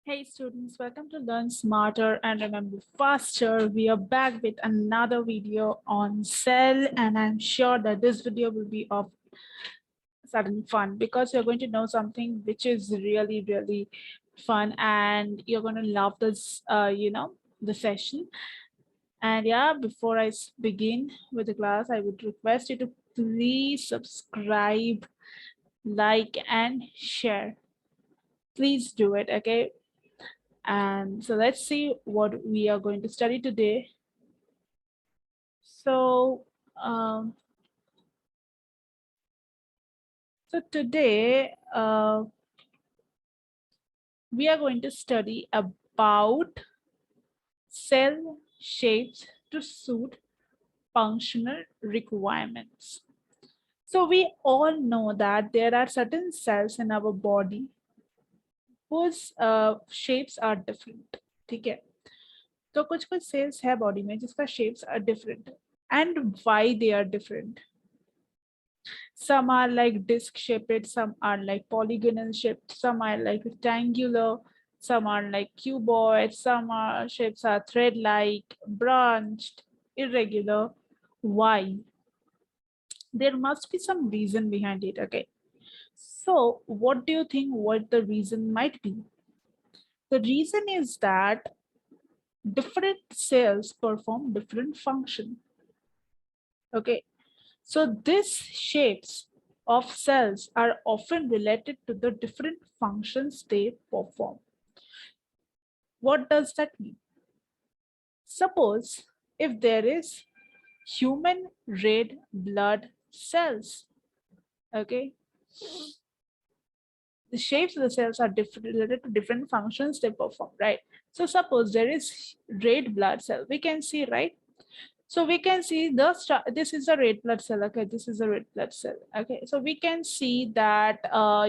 Hey students, welcome to Learn Smarter and Remember Faster. We are back with another video on cell, and I'm sure that this video will be of sudden fun because you're going to know something which is really fun, and you're going to love this the session. And yeah, before I begin with the class, I would request you to please subscribe, like, and share. Please do it, okay? And so let's see what we are going to study today. So, um, today we are going to study about cell shapes to suit functional requirements. So we all know that there are certain cells in our body whose shapes are different. ठीक है? तो कुछ cells है body में जिसका shapes are different, and why they are different. Some are like disc shaped, some are like polygonal shaped, some are like rectangular, some are like cuboid, some are shapes are thread-like, branched, irregular. Why? There must be some reason behind it, okay? So what do you think what the reason might be? The reason is that different cells perform different function, okay? So these shapes of cells are often related to the different functions they perform. What does that mean? Suppose if there is human red blood cells, okay, the shapes of the cells are different related to different functions they perform, right? So suppose there is red blood cell, we can see, right? So we can see this is a red blood cell, okay, this is a red blood cell, okay. So we can see that,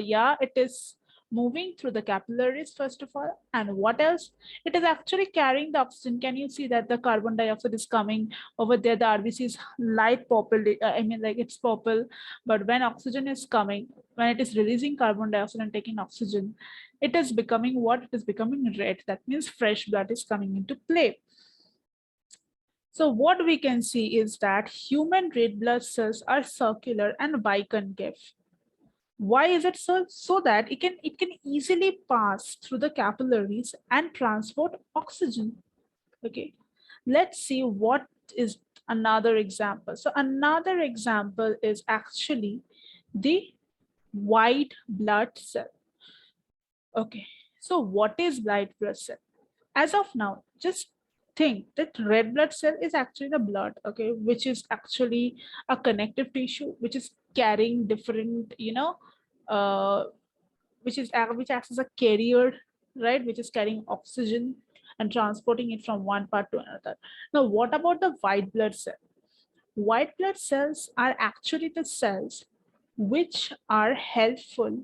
yeah, it is moving through the capillaries first of all, and what else? It is actually carrying the oxygen. Can you see that the carbon dioxide is coming over there? The RBC is light purple, I mean like it's purple, but when oxygen is coming, when it is releasing carbon dioxide and taking oxygen, it is becoming what? It is becoming red. That means fresh blood is coming into play. So what we can see is that human red blood cells are circular and biconcave. Why is it so? So that it can easily pass through the capillaries and transport oxygen. Okay, let's see what is another example. So another example is actually the white blood cell. Okay, so what is white blood cell? As of now, just think that red blood cell is actually the blood, okay, which is actually a connective tissue which is carrying different, uh, which acts as a carrier, right, which is carrying oxygen and transporting it from one part to another. Now, what about the white blood cell? White blood cells are actually the cells which are helpful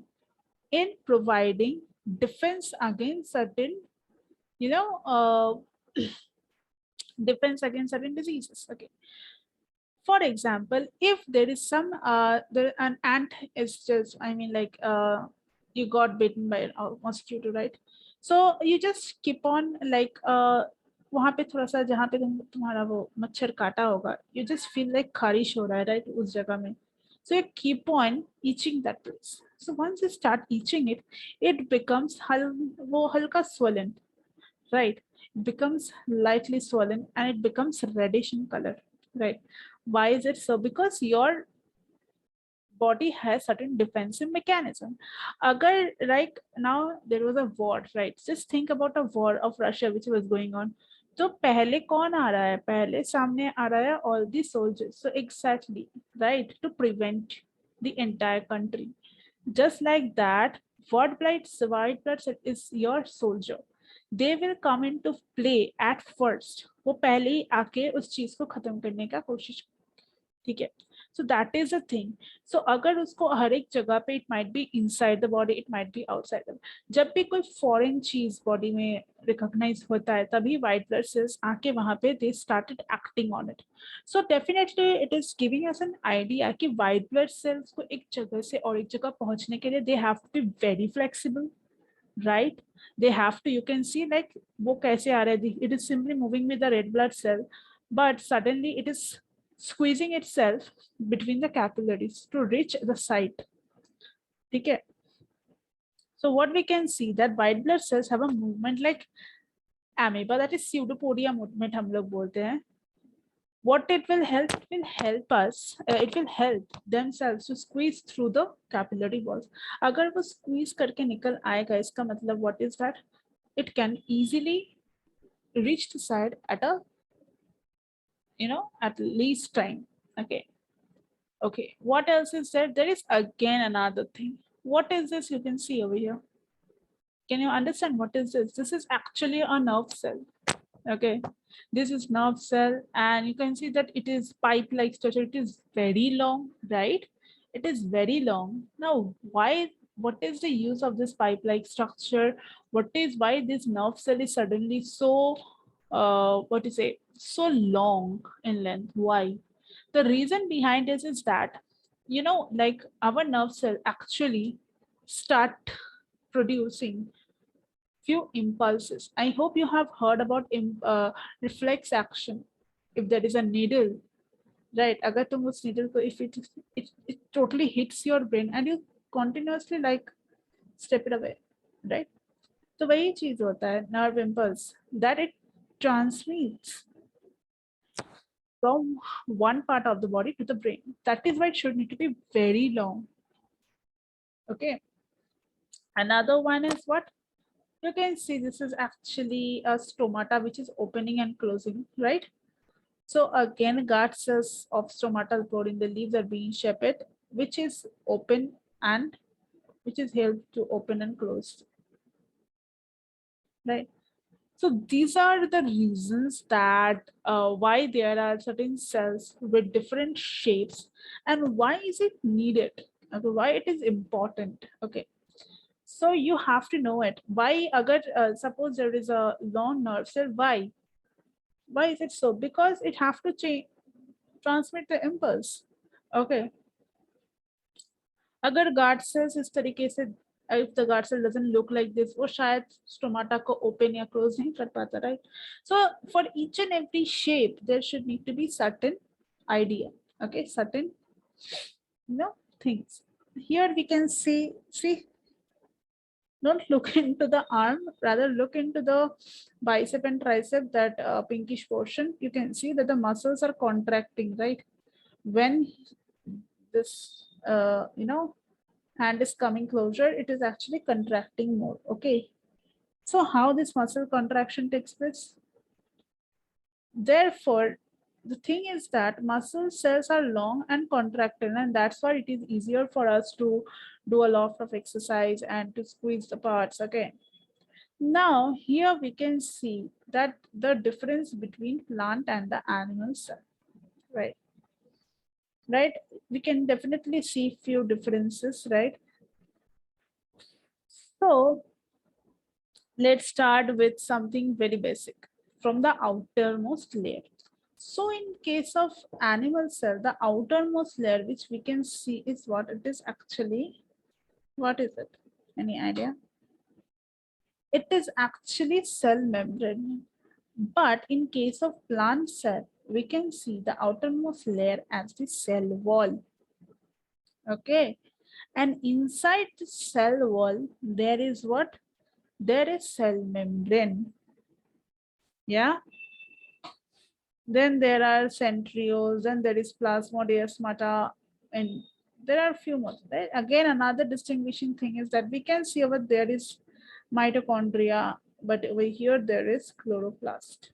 in providing defense against certain, you know, defense against certain diseases. Okay. For example, if there is some an ant is just, I mean like you got bitten by a mosquito, right? So you just keep on like वहां पे थोड़ा सा जहाँ पे तुम्हारा वो मच्छर काटा होगा, you just feel like खारिश हो रहा है, right, उस जगह में. So you keep on itching that place. So once you start itching it, it becomes वो हल्का swollen, right? It becomes lightly swollen and it becomes reddish in color, right? Why is it so? Because your body has certain defensive mechanism. Agar, like now there was a war, right? Just think about a war of Russia which was going on. तो पहले कौन आ रहा है? पहले सामने आ रहा है all the soldiers. So exactly, right, to prevent the entire country. Just like that, white blood cell is your soldier. They will come into play at first. वो पहले ही आके उस चीज को खत्म करने का कोशिश, ठीक है. So that is a thing. So अगर उसको हर एक जगह पे, it might be inside the body, it might be outside the, जब भी कोई foreign चीज body में recognize होता है, तभी white blood cells आके वहाँ पे they started acting on it. So definitely it is giving us an idea कि white blood cells को एक जगह से और एक जगह पहुँचने के लिए they have to be very flexible, right? They have to, you can see like वो कैसे आ रहा है, it is simply moving with the red blood cell, but suddenly it is squeezing itself between the capillaries to reach the site. Okay. So what we can see that white blood cells have a movement like amoeba, that is pseudopodia movement हम लोग बोलते हैं. What it will help us, it will help themselves to squeeze through the capillary walls. अगर वो squeeze करके निकल आएगा, इसका मतलब what is that? It can easily reach the side at a, at least time. Okay. Okay. What else is there? There is again another thing. What is this you can see over here? Can you understand what is this? This is actually a nerve cell. Okay, this is nerve cell, and you can see that it is pipe like structure. It is very long, right? It is very long. Now what is the use of this pipe like structure? Why this nerve cell is suddenly so what to say, so long in length? Why? The reason behind this is that, like our nerve cell actually start producing few impulses. I hope you have heard about reflex action. If there is a needle, right? Agar tum us needle ko, if it totally hits your brain and you continuously like step it away, right? So वही चीज होता है nerve impulse, that it transmits from one part of the body to the brain. That is why it should need to be very long. Okay. Another one is what? You can see this is actually a stomata which is opening and closing, right? So again, guard cells of stomatal cord in the leaves are being shaped, which is open and which is held to open and closed, right? So these are the reasons that why there are certain cells with different shapes and why is it needed? Okay, why it is important? Okay. So you have to know it. Why, agar, suppose there is a long nerve cell, why? Why is it so? Because it have to transmit the impulse. Okay. अगर guard cells इस तरीके से, if the guard cell doesn't look like this, वो शायद stomata को open या close नहीं कर पाता, right? So for each and every shape, there should need to be certain idea. Okay, certain, things. Here we can see, don't look into the arm, rather look into the bicep and tricep, that pinkish portion. You can see that the muscles are contracting, right? When this, hand is coming closer, it is actually contracting more. Okay. So how this muscle contraction takes place? Therefore, the thing is that muscle cells are long and contracted, and that's why it is easier for us to do a lot of exercise and to squeeze the parts. Okay. Now here we can see that the difference between plant and the animal cell, right? Right? We can definitely see few differences, right? So let's start with something very basic from the outermost layer. So in case of animal cell, the outermost layer which we can see is what it is actually. What is it? Any idea? It is actually cell membrane. But in case of plant cell, we can see the outermost layer as the cell wall. Okay. And inside the cell wall, there is what? There is cell membrane. Yeah. Then there are centrioles, and there is plasmodiasmata, and there are a few more. Right? Again, another distinguishing thing is that we can see over there is mitochondria, but over here there is chloroplast.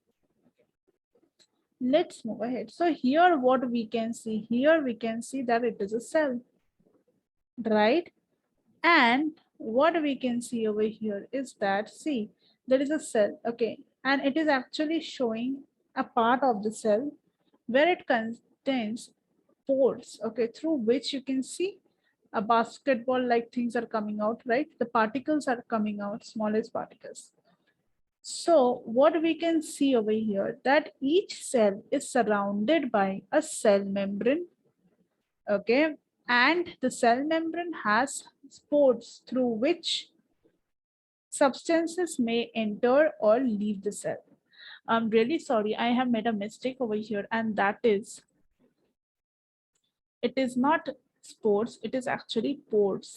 Let's move ahead. So here what we can see, here we can see that it is a cell, right? And what we can see over here is that, see, there is a cell, okay, and it is actually showing a part of the cell where it contains pores, okay, through which you can see a basketball like things are coming out, right? The particles are coming out, smallest particles. So what we can see over here, that each cell is surrounded by a cell membrane, okay, and the cell membrane has pores through which substances may enter or leave the cell. I'm really sorry, I have made a mistake over here, and that is, it is not spores, it is actually pores.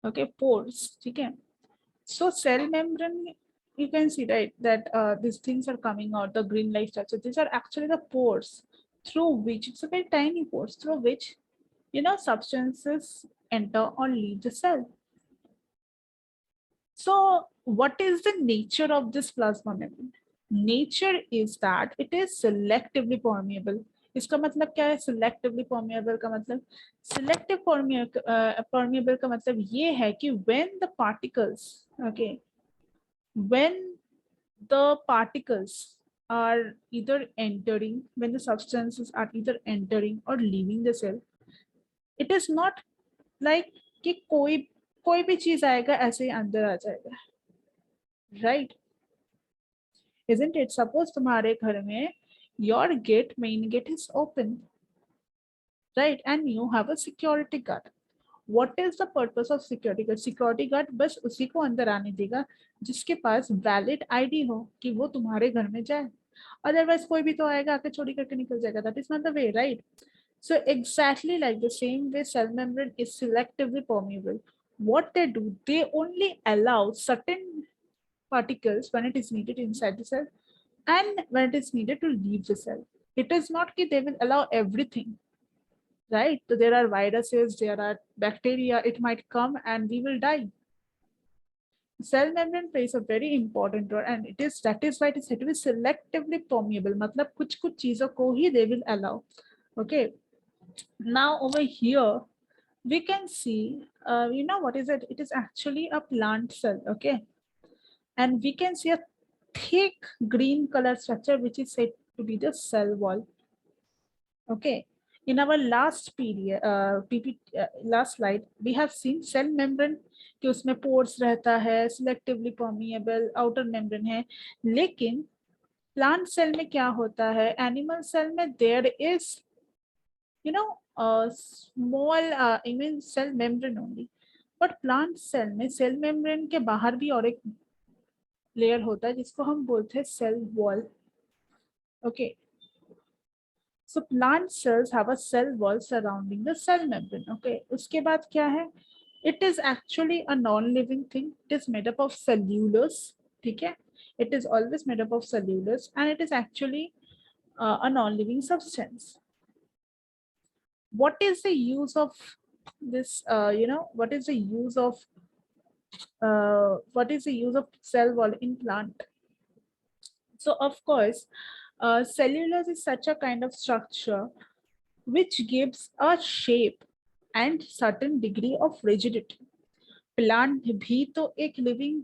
Okay, pores. Okay. So cell membrane, you can see, right, that these things are coming out, the green light structure. These are actually the pores through which, it's a very tiny pores through which, substances enter or leave the cell. So what is the nature of this plasma membrane? Nature is that it is selectively permeable. इसका मतलब क्या है? Selectively permeable का मतलब, selective permeable का मतलब ये है कि when the particles, okay, when the particles are either entering, when the substances are either entering or leaving the cell, it is not like कि कोई भी चीज आएगा ऐसे ही अंदर आ जाएगा, right? Isn't it? Suppose तुम्हारे घर में your gate, main gate is open, right? And you have a security guard. What is the purpose of security guard? Security guard बस उसी को अंदर आने देगा जिसके पास valid ID हो कि वो तुम्हारे घर में जाए. Otherwise कोई भी तो आएगा आके चोरी करके निकल जाएगा. That is not the way, right? So exactly like the same way cell membrane is selectively permeable. What they do, they only allow certain particles when it is needed inside the cell and when it is needed to leave the cell. It is not that they will allow everything, right? So there are viruses, there are bacteria, it might come and we will die. Cell membrane plays a very important role and that is why it is said to be selectively permeable. मतलब कुछ चीजों को ही they will allow. Okay. Now over here, we can see, what is it? It is actually a plant cell, okay? And we can see a thick green color structure, which is said to be the cell wall, okay? In our last period, last slide, we have seen cell membrane कि उसमें pores रहता है, selectively permeable, outer membrane है, लेकिन plant cell में क्या होता है? Animal cell में there is, a small, cell membrane only. But plant cell में cell membrane के बाहर भी और एक layer होता है जिसको हम बोलते हैं cell wall. Okay. So plant cells have a cell wall surrounding the cell membrane. Okay. उसके बाद क्या है? It is actually a non-living thing. It is made up of cellulose. ठीक है? It is always made up of cellulose and it is actually a non-living substance. What is the use of this? What is the use of cell wall in plant? So of course, cellulose is such a kind of structure which gives a shape and certain degree of rigidity. Plant भी तो एक living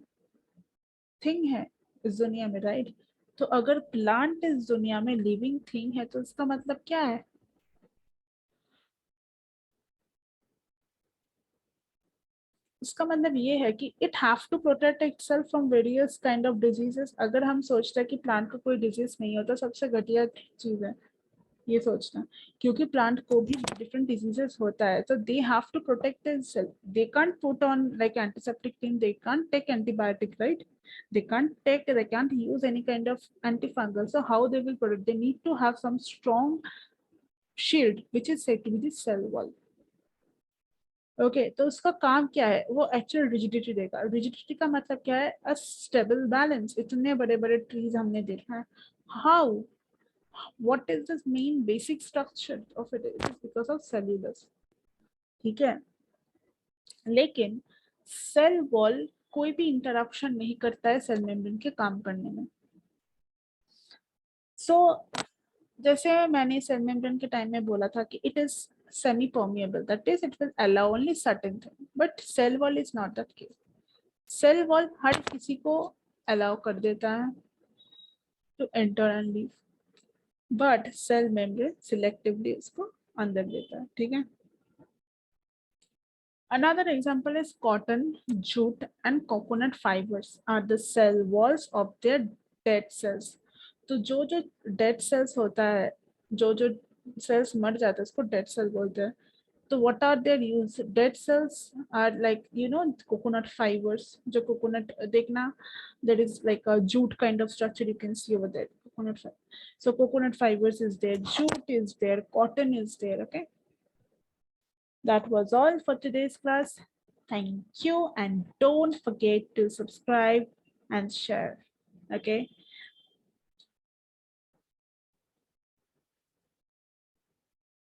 thing है इस दुनिया में, right? तो अगर plant इस दुनिया में living thing है तो इसका मतलब क्या है? इसका मतलब ये है कि it have to protect itself from various kind of diseases. अगर हम सोचते हैं कि प्लांट को कोई डिजीज नहीं होता, सबसे घटिया चीज है ये सोचना, क्योंकि प्लांट को भी डिफरेंट डिजीजेस होता है. तो they have to protect themselves. They can't put on like antiseptic thing, they can't take antibiotic, right? they can't use any kind of antifungal. So how they will protect? They need to have some strong shield which is said to be the cell wall. Okay तो उसका काम क्या है? वो actual rigidity देगा. Rigidity का मतलब क्या है? A stable balance. इतने बड़े बड़े ट्रीज हमने देखा है. How, what is this main basic structure of it? It is because of cellulose. ठीक है, लेकिन सेल वॉल कोई भी इंटरप्शन नहीं करता है सेल मेम्ब्रेन के काम करने में. सो जैसे मैंने सेल मेम्ब्रेन के टाइम में बोला था कि it is semi permeable, that is it will allow only certain thing, but cell wall is not that case. Cell wall हर किसी को allow कर देता है to enter and leave, but cell membrane selectively उसको अंदर देता है. ठीक है. Another example is cotton, jute and coconut fibers are the cell walls of their dead cells. तो जो dead cells होता है, जो cells मर जाता है उसको डेड सेल बोलते हैं. So what are their use? Dead cells are like, you know, coconut fibers. The coconut, dekna, there is like a jute kind of structure you can see over there. Coconut fiber. So coconut fibers is there, jute is there, cotton is there. Okay. That was all for today's class. Thank you, and don't forget to subscribe and share. Okay.